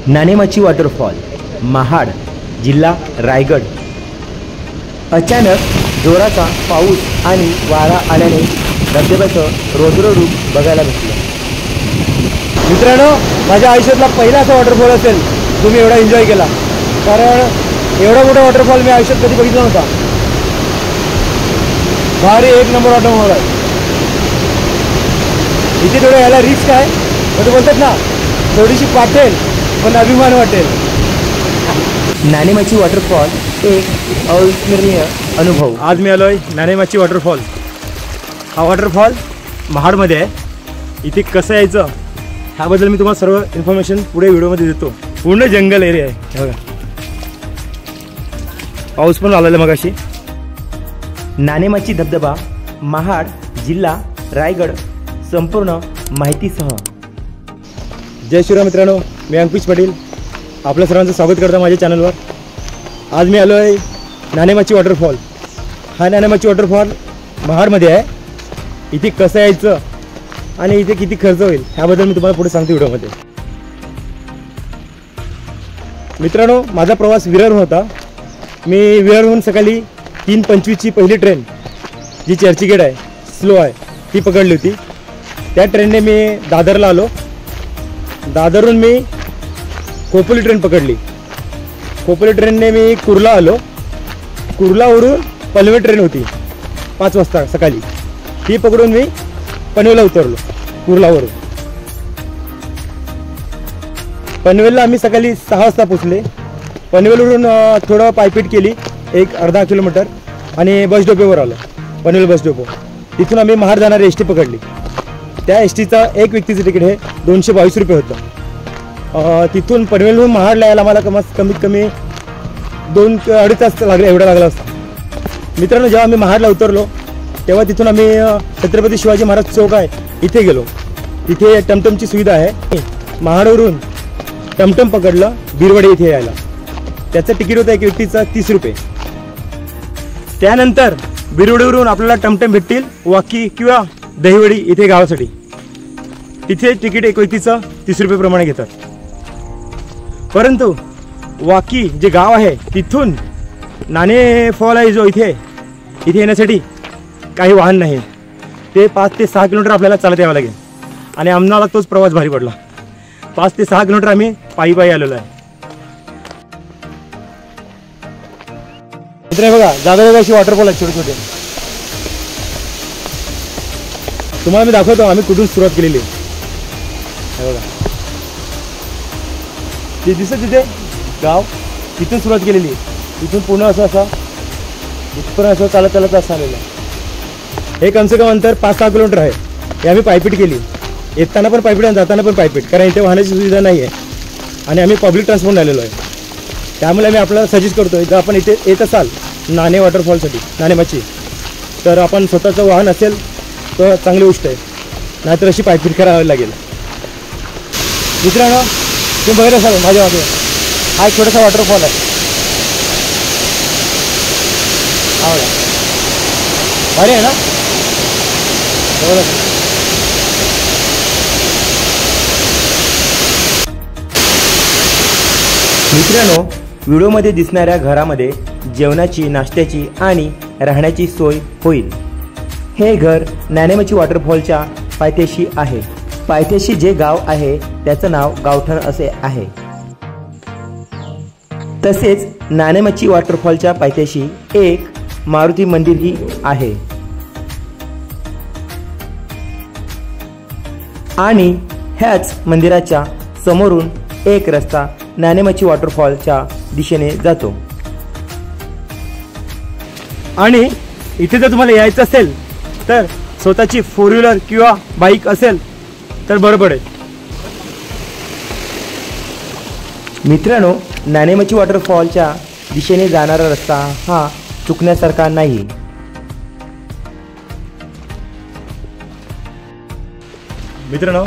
नाणेमाची waterfall, Mahad, जिल्हा रायगड। अचानक जोराचा पाऊस आणि वारा आल्याने धबधब्याचं रौद्र रूप बघायला भेटलं। मित्रांनो, माझ्या आयुष्यातला पहिला असा वॉटरफॉल असेल जो मी एवढा एन्जॉय केला, कारण एवढा मोठा वॉटरफॉल मी आयुष्यात कधी बघितला नव्हता। भारी एक नंबर वॉटरफॉल आहे। इथे थोडं यायला रिस्क आहे, पण बोलतात ना, थोडीशी पाठेल पण अभिमान वाटेल। नाणेमाची वॉटरफॉल एक अविस्मरणीय अनुभव। आज मी आलोय नाणेमाची वॉटरफॉल। हा वॉटरफॉल महाडमध्ये आहे। इथे कसं यायचं ह्याबद्दल मी तुम्हाला सर्व इन्फॉर्मेशन पुढे व्हिडिओमध्ये देतो। पूर्ण जंगल एरिया आहे बघा। पाऊस पण आलेला मगाशी। नाणेमाची धबधबा, महाड, जिल्हा रायगड, संपूर्ण माहितीसह। जय श्रीराम मित्रांनो, मी अंकुश पाटील आपल्या सर्वांचं स्वागत करतो माझ्या चॅनलवर। आज मी आलो आहे नाणेमाची वॉटरफॉल। हा नाणेमाची वॉटरफॉल महाडमध्ये आहे। इथे कसं यायचं आणि इथे किती खर्च होईल ह्याबद्दल मी तुम्हाला पुढे सांगतो व्हिडिओमध्ये। मित्रांनो, माझा प्रवास विरारहून होता। मी विरारहून सकाळी 3:25ची पहिली ट्रेन, जी चर्चगेट आहे, स्लो आहे, ती पकडली होती। त्या ट्रेनने मी दादरला आलो। दादरहून मी खोपोली ट्रेन पकडली। खोपोली ट्रेनने मी कुर्ला आलो। कुर्लावरून पनवेल ट्रेन होती 5 वाजता सकाळी, ती पकडून मी पनवेलला उतरलो कुर्लावरून। पनवेलला आम्ही सकाळी 6 वाजता पोचले। पनवेलवरून थोडं पायपीट केली, एक अर्धा किलोमीटर, आणि बस डेपोवर आलो, पनवेल बस डेपो। तिथून आम्ही महाड जाणारी एस टी पकडली। त्या एस टीचा एक व्यक्तीचं तिकीट हे 222 रुपये होतं। तिथून पनवेलहून महाडला यायला मला कमीत कमी 2-2.5 तास एवढा लागला असता। मित्रांनो, जेव्हा आम्ही महाडला उतरलो तेव्हा तिथून आम्ही छत्रपती शिवाजी महाराज चौक आहे इथे गेलो। तिथे टमटमची सुविधा आहे। महाडवरून टमटम पकडलं बिरवडे इथे यायला। त्याचं तिकीट होतं एक व्यक्तीचं 30 रुपये। त्यानंतर बिरवडेवरून आपल्याला टमटम भेटतील वाकी किंवा दहिवडी इथे गावासाठी। तिथे तिकीट एक व्यक्तीचं 30 रुपये प्रमाणे घेतात। परंतु वाकी जे गाव आहे तिथून नाणे फॉल आहे जो इथे येण्यासाठी काही वाहन नाही। ते 5 ते 6 किलोमीटर आपल्याला चालत यावं लागेल, आणि आम्हाला तोच प्रवास भारी पडला। 5 ते 6 किलोमीटर आम्ही पायी आलेलो आहे। मित्र बघा, जागा अशी वॉटरफॉल आहेत छोटे छोटे। तुम्हाला मी दाखवतो आम्ही कुठून सुरुवात केलेली आहे। बघा, ते दिसत तिथे गाव, तिथून सुरुवात केलेली आहे। तिथून पूर्ण असं इथपर्यंत असं चालत असं आलेलं आहे। हे कमसे कम अंतर 5-6 किलोमीटर आहे। हे आम्ही पायपीट केली, येताना पण पायपीट आणि जाताना पण पायपीट, कारण इथे वाहनाची सुविधा नाही आहे आणि आम्ही पब्लिक ट्रान्सपोर्ट आलेलो आहे। त्यामुळे आम्ही आपल्याला सजेस्ट करतो, जर आपण इथे येत असाल नाणे वॉटरफॉलसाठी, नाणेमाची, तर आपण स्वतःचं वाहन असेल तर चांगली गोष्ट आहे, नाहीतर अशी पायपीट करावी लागेल। मित्रांनो, तुम्ही बघत असाल माझ्या मागे हा एक छोटासा वॉटरफॉल आहे। हा बघा, भारी आहे ना? मित्रांनो, व्हिडिओमध्ये दिसणाऱ्या घरामध्ये जेवणाची, नाश्त्याची आणि राहण्याची सोय होईल। हे घर नाणेमाची वॉटरफॉलच्या पायथ्याशी आहे। पायथ्याशी जे गाव आहे त्याचं नाव गावठण असे आहे। तसेच नाणेमाची वॉटरफॉलच्या पायथ्याशी एक मारुती मंदिरही आहे, आणि ह्याच मंदिराच्या समोरून एक रस्ता नाणेमाची वॉटरफॉलच्या दिशेने जातो। आणि इथे जर तुम्हाला यायचं असेल तर स्वतःची 4 व्हीलर किंवा बाईक असेल तर बरं पडेल। मित्रांनो, नाणेमाची वॉटरफॉलच्या दिशेने जाणारा रस्ता हा चुकण्यासारखा नाही। मित्रांनो,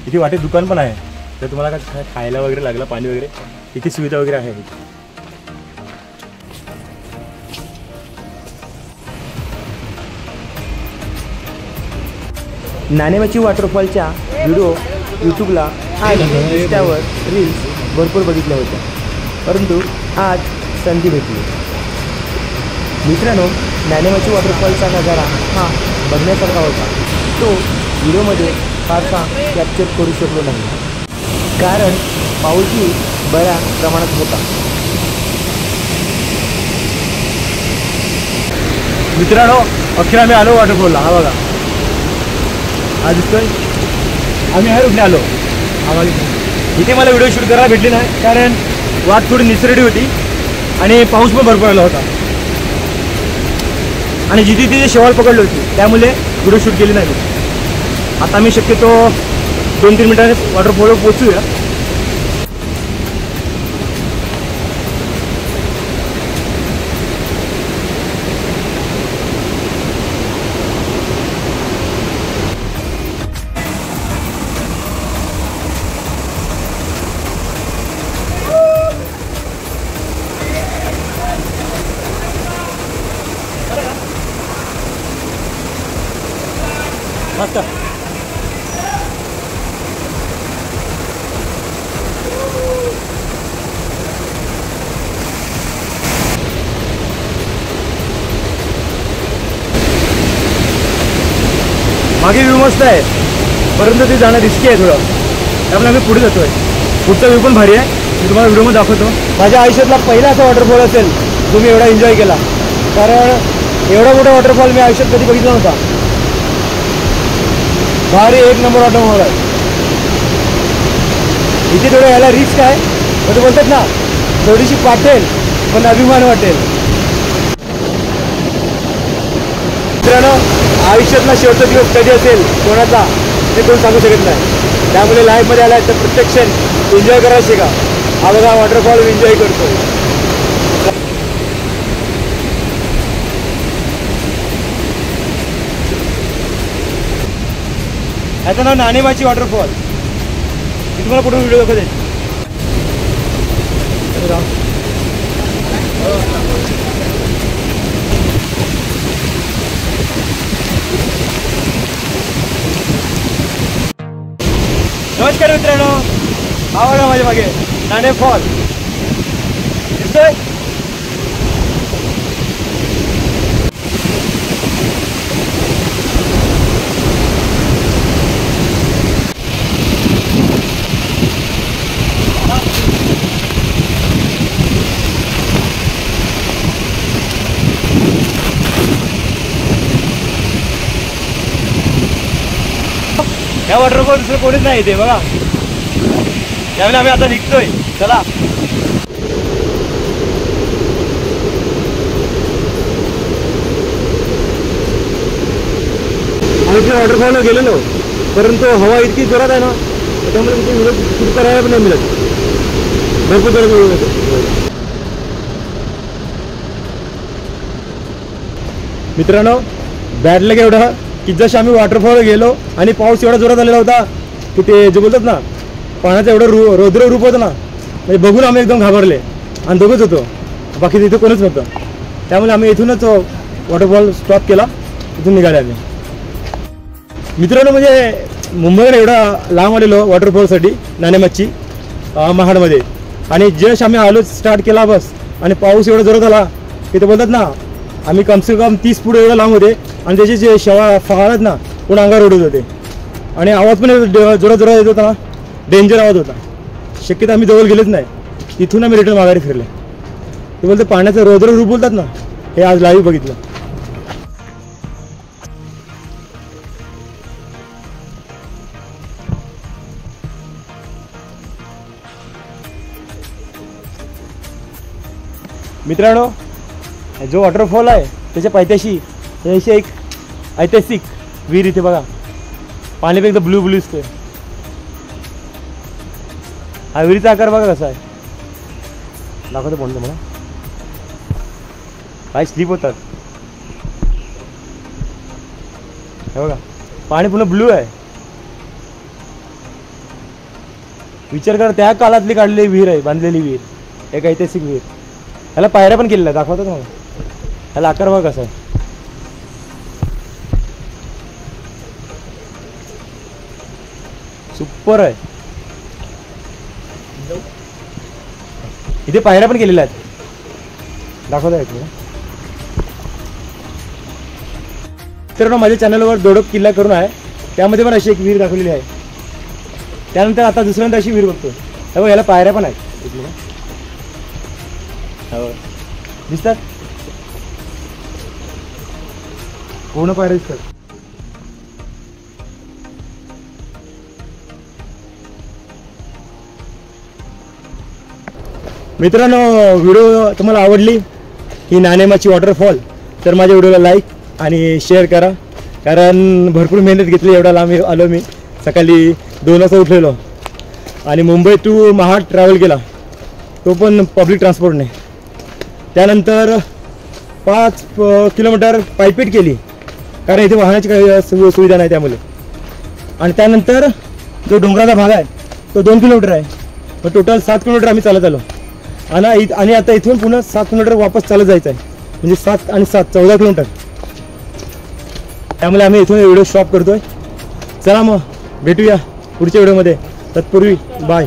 इथे वाटेत दुकान पण आहे, तर तुम्हाला काय खायला वगैरे लागलं, पाणी वगैरे, इथे सुविधा वगैरे आहे। नाणेमाची वॉटरफॉलच्या व्हिडिओ यूट्यूबला आणि त्यावर रील्स भरपूर बघितल्या होत्या, परंतु आज संधी भेटली. मित्रांनो, नाणेमाची वॉटरफॉलचा नजारा हा बघण्यासारखा होता. तो व्हिडिओमध्ये फारसा कॅप्चर करू शकलो नाही, कारण पाऊसही बऱ्या प्रमाणात होता. मित्रांनो, अखेर आम्ही आलो वॉटरफॉलला. हा बघा, हा दिसतोय. आम्ही ह्या रूटने आलो. आम्हाला इथे मला व्हिडिओ शूट करायला भेटली नाही, कारण वाट थोडी निसरडी होती आणि पाऊस पण भरपूर आला होता आणि जिथे तिथे शेवाळ पकडली होती, त्यामुळे व्हिडिओ शूट केली नाही. आता आम्ही शक्यतो 2-3 मिनिटांनी वॉटरफॉलवर पोहोचूया. मस्त. मागे व्ह्यू मस्त आहे, परंतु ते जाणं रिस्की आहे थोडं, त्यामुळे आम्ही पुढे जातोय. पुढचा व्ह्यू पण भारी आहे, मी तुम्हाला व्हिडिओमध्ये दाखवतो. माझ्या आयुष्यातला पहिला असा वॉटरफॉल असेल जो मी एवढा एन्जॉय केला, कारण एवढा मोठा वॉटरफॉल मी आयुष्यात कधी बघितला नव्हता. भारी एक नंबर वॉटरफॉल आहे. इथे थोडं यायला रिस्क आहे, पण बोलतात ना, थोडीशी वाटेल पण अभिमान वाटेल. मित्रांनो, आयुष्यातला शेवटचा दिवस कधी असेल कोणाचा ते कोण सांगू शकत नाही, त्यामुळे लाईफमध्ये आला तर प्रत्येक क्षण एन्जॉय करायला शिका. हा बघा वॉटरफॉल एन्जॉय करतो. याचं नाव नाणेमाची वॉटरफॉल. मी तुम्हाला कुठून व्हिडिओ दाखवते. नमस्कार मित्रांनो, हा बघा माझ्या मागे नाणे फॉल दिसतोय. या वॉटरफॉल दुसरं कोणीच नाही इथे बघा. त्यामुळे आम्ही आता निघतोय. चला. आम्ही इथे वॉटरफॉलला गेलेलो, परंतु हवा इतकी जोरात आहे ना, त्यामुळे इथे व्हिडिओ शूट करायला पण नाही मिळत. भरपूर जोरात व्हिडिओ येतो. मित्रांनो, बॅड लक एवढा की जसं आम्ही वॉटरफॉल गेलो आणि पाऊस एवढा जोरात आलेला होता की ते जे बोलतात ना, पाण्याचं एवढं रौद्र रूप होतं ना, म्हणजे बघून आम्ही एकदम घाबरले आणि दोघंच होतो, बाकी तिथे कोणच नव्हतं. त्यामुळे आम्ही इथूनच वॉटरफॉल स्टॉप केला, इथून निघाले आम्ही. मित्रांनो, म्हणजे मुंबईला एवढा लांब आलेलो वॉटरफॉलसाठी नाणेमाची महाडमध्ये, आणि जस्ट आम्ही आलो स्टार्ट केला बस, आणि पाऊस एवढा जोरात आला की ते बोलतात ना, आम्ही कमसे कम 30 फूट एवढं लांब होते आणि त्याचे जे फळात ना पूर्ण अंगावर उडत होते आणि आवाज पण जोरात जोरात येत होता ना, डेंजर आवाज होता. शक्यता आम्ही जवळ गेलेच नाही. तिथून आम्ही रिटर्न माघारी फिरले. ते बोलते पाण्याचं रौद्र रूप बोलतात ना, हे आज लाईव्ह बघितलं. मित्रांनो, जो वॉटरफॉल आहे त्याच्या पायथ्याशी एक ऐतिहासिक विहीर इथे बघा. पाणी पण एकदम ब्लू ब्लू दिसतोय. हा विहिरीचा आकार बघा कसा आहे. दाखवतो पण तुम्हाला. पाय स्लिप होतात. हे बघा, पाणी पूर्ण ब्लू आहे. विचार करा, त्या काळातली काढलेली विहीर आहे, बांधलेली विहीर, एक ऐतिहासिक विहीर. ह्याला पायऱ्या पण केलेल्या, दाखवतो तुम्हाला. ह्याला आकार बघा कसा आहे. सुपर आहे. इथे पायऱ्या पण केलेल्या आहेत, दाखवता येतो. तर माझ्या चॅनलवर दोडक किल्ला करून आहे, त्यामध्ये पण अशी एक विहीर दाखवलेली आहे. त्यानंतर आता दुसऱ्यांदा अशी विहीर बघतो, तेव्हा याला पायऱ्या पण आहेत. हो दिसतात, पूर्ण पायऱ्या दिसतात. मित्रांनो, व्हिडिओ तुम्हाला आवडली ही नाणेमाची वॉटरफॉल, तर माझ्या व्हिडिओला लाईक आणि शेअर करा, कारण भरपूर मेहनत घेतली. एवढा लांब आलो मी, सकाळी 2 वाजता उठलेलो आणि मुंबई टू महाड ट्रॅव्हल केला, तो पण पब्लिक ट्रान्सपोर्टने. त्यानंतर 5 किलोमीटर पायपीट केली, कारण इथे वाहनाची काही सुविधा नाही त्यामुळे. आणि त्यानंतर जो डोंगराचा भाग आहे तो 2 किलोमीटर आहे, मग टोटल 7 किलोमीटर आम्ही चालत आलो. आणि आता इथून पुन्हा 7 किलोमीटर वापस चालत जायचं आहे, म्हणजे 7 आणि 7 14 किलोमीटर. त्यामुळे आम्ही इथून व्हिडिओ स्टॉप करतोय. चला मग भेटूया पुढच्या व्हिडिओमध्ये, तत्पूर्वी बाय.